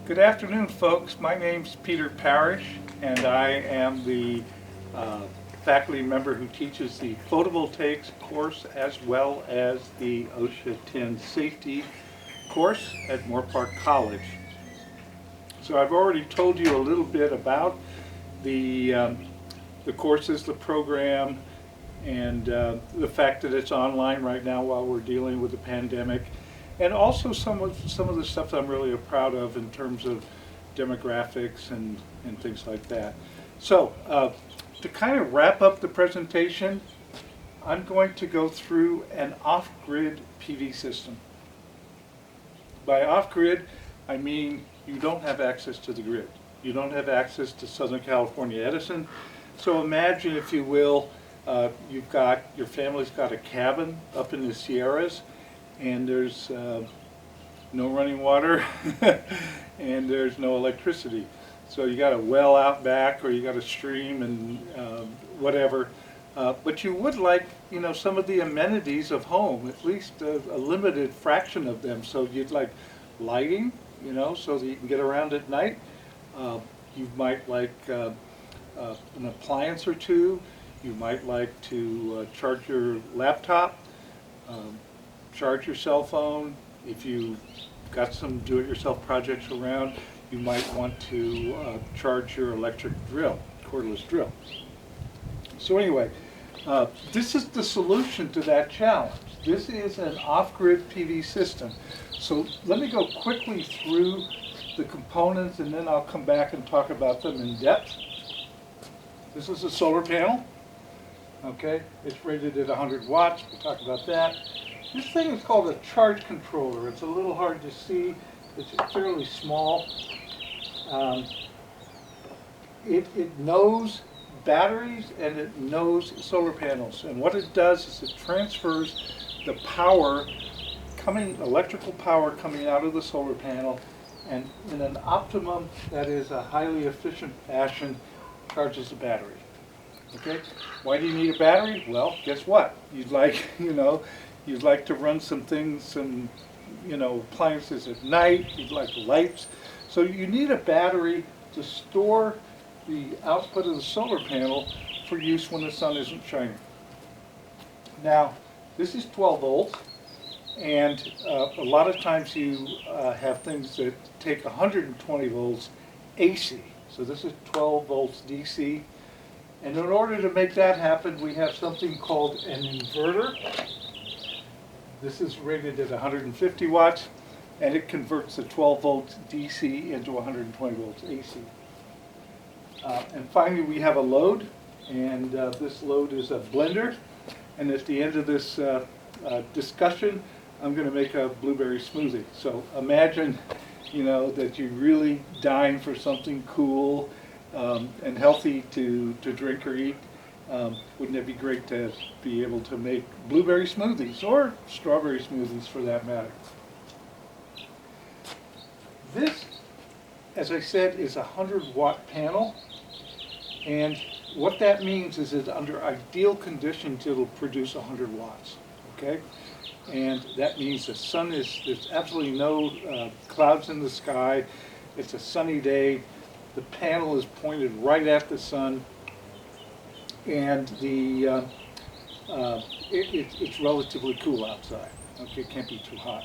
Good afternoon, folks. My name's Peter Parrish, and I am the faculty member who teaches the photovoltaics course as well as the OSHA 10 safety course at Moorpark College. So I've already told you a little bit about the courses, the program, and the fact that it's online right now while we're dealing with the pandemic. And also some of the stuff that I'm really proud of in terms of demographics and things like that. So to kind of wrap up the presentation, I'm going to go through an off-grid PV system. By off-grid, I mean you don't have access to the grid. You don't have access to Southern California Edison. So imagine, if you will, your family's got a cabin up in the Sierras, and there's no running water and there's no electricity. So you got a well out back, or you got a stream and whatever. But you would like, some of the amenities of home, at least a limited fraction of them. So you'd like lighting, so that you can get around at night. You might like an appliance or two. You might like to charge your laptop. Charge your cell phone. If you've got some do-it-yourself projects around, you might want to charge your electric drill, cordless drill. So anyway, this is the solution to that challenge. This is an off-grid PV system. So let me go quickly through the components, and then I'll come back and talk about them in depth. This is a solar panel. Okay, it's rated at 100 watts. We'll talk about that. This thing is called a charge controller. It's a little hard to see. It's fairly small. It knows batteries and it knows solar panels. And what it does is it transfers the power electrical power coming out of the solar panel, and in an optimum, that is a highly efficient fashion, charges the battery. Okay? Why do you need a battery? Well, guess what? You'd like, you'd like to run some things, appliances at night. You'd like lights. So you need a battery to store the output of the solar panel for use when the sun isn't shining. Now, this is 12 volts, and a lot of times you have things that take 120 volts AC. So this is 12 volts DC. And in order to make that happen, we have something called an inverter. This is rated at 150 watts, and it converts the 12 volts DC into 120 volts AC. And finally, we have a load, and this load is a blender. And at the end of this discussion, I'm going to make a blueberry smoothie. So imagine, that you're really dying for something cool and healthy to drink or eat. Wouldn't it be great to be able to make blueberry smoothies, or strawberry smoothies for that matter? This, as I said, is a 100-watt panel, and what that means is that under ideal conditions it'll produce 100 watts. Okay? And that means there's absolutely no clouds in the sky. It's a sunny day. The panel is pointed right at the sun, and it's relatively cool outside. Okay, it can't be too hot.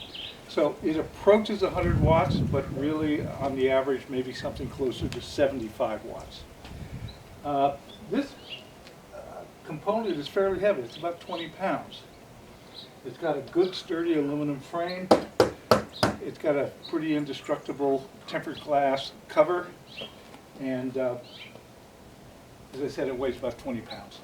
So it approaches 100 watts, but really, on the average, maybe something closer to 75 watts. This component is fairly heavy. It's about 20 pounds. It's got a good, sturdy aluminum frame. It's got a pretty indestructible tempered glass cover. And as I said, it weighs about 20 pounds.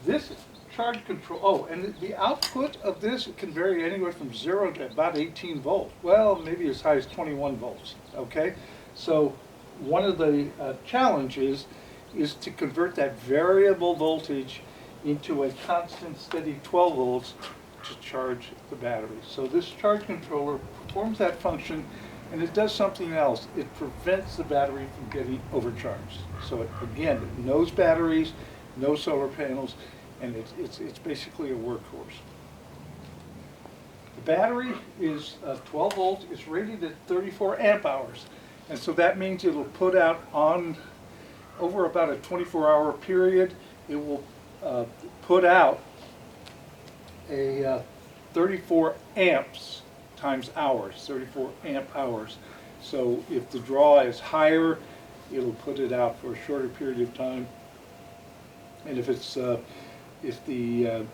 This charge control, and the output of this can vary anywhere from 0 to about 18 volts. Well, maybe as high as 21 volts, okay? So one of the challenges is to convert that variable voltage into a constant, steady 12 volts to charge the battery. So this charge controller performs that function, and it does something else. It prevents the battery from getting overcharged. So it knows batteries, knows solar panels, and it's basically a workhorse. The battery is 12 volts. It's rated at 34 amp hours. And so that means it'll put out on, over about a 24-hour period, it will put out a 34 amps times hours, 34 amp hours. So if the draw is higher, it'll put it out for a shorter period of time. And if it's if the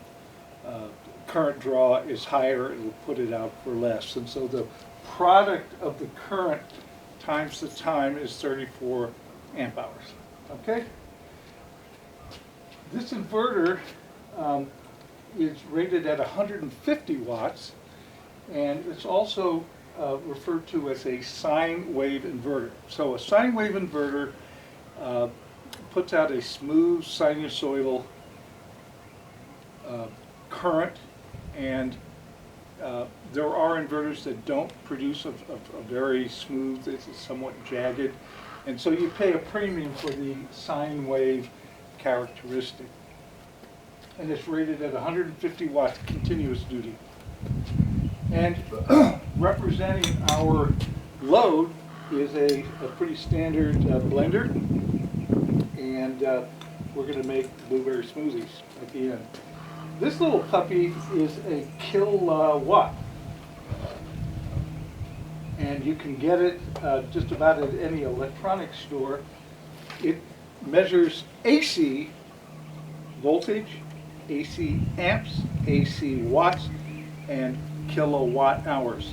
current draw is higher, it'll put it out for less. And so the product of the current times the time is 34 amp hours. Okay? This inverter is rated at 150 watts, and it's also referred to as a sine wave inverter. So a sine wave inverter puts out a smooth sinusoidal current, and there are inverters that don't produce a very smooth, it's somewhat jagged, and so you pay a premium for the sine wave characteristic. And it's rated at 150 watts continuous duty. And representing our load is a pretty standard blender, and we're going to make blueberry smoothies at the end. This little puppy is a kilowatt, and you can get it just about at any electronics store. It measures AC voltage, AC amps, AC watts, and kilowatt hours.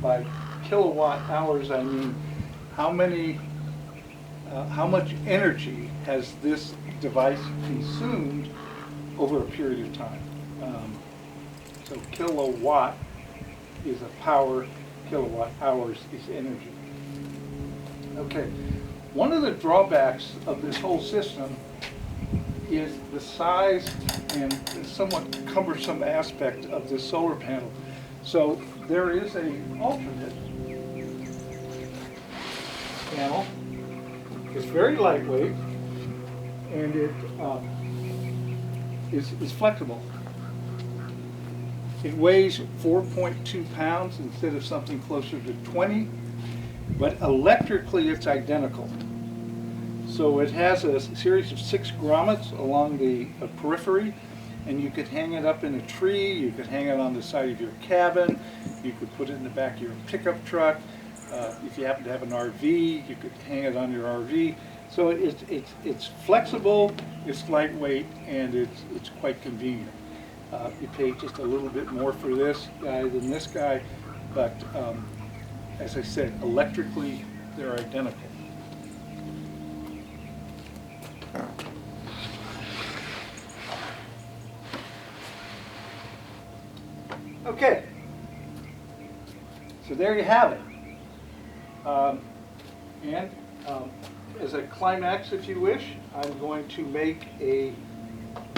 By kilowatt hours, I mean how much energy has this device consumed over a period of time. So kilowatt is a power, kilowatt hours is energy. Okay, one of the drawbacks of this whole system is the size and the somewhat cumbersome aspect of this solar panel. So there is an alternate panel. It's very lightweight, and it is flexible. It weighs 4.2 pounds instead of something closer to 20, but electrically it's identical. So it has a series of 6 grommets along the periphery, and you could hang it up in a tree, you could hang it on the side of your cabin, you could put it in the back of your pickup truck. If you happen to have an RV, you could hang it on your RV. So it's flexible, it's lightweight, and it's quite convenient. You pay just a little bit more for this guy than this guy, but as I said, electrically they're identical. Okay, so there you have it. As a climax, if you wish, I'm going to make a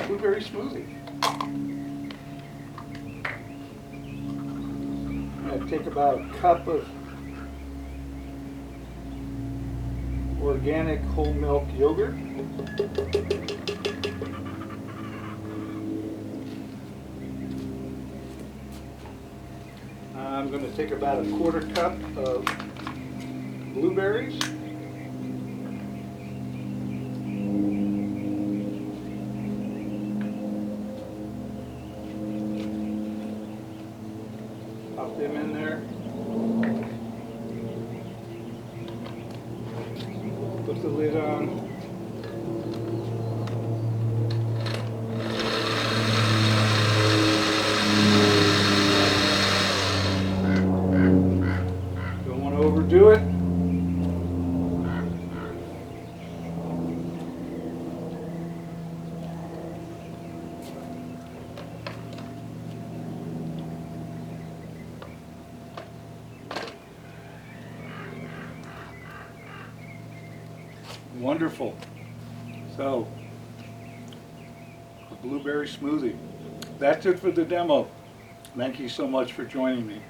blueberry smoothie. I'm going to take about a cup of organic whole milk yogurt. I'm going to take about a quarter cup of blueberries. Pop them in there. Put the lid on. Don't want to overdo it. Wonderful. So, a blueberry smoothie. That's it for the demo. Thank you so much for joining me.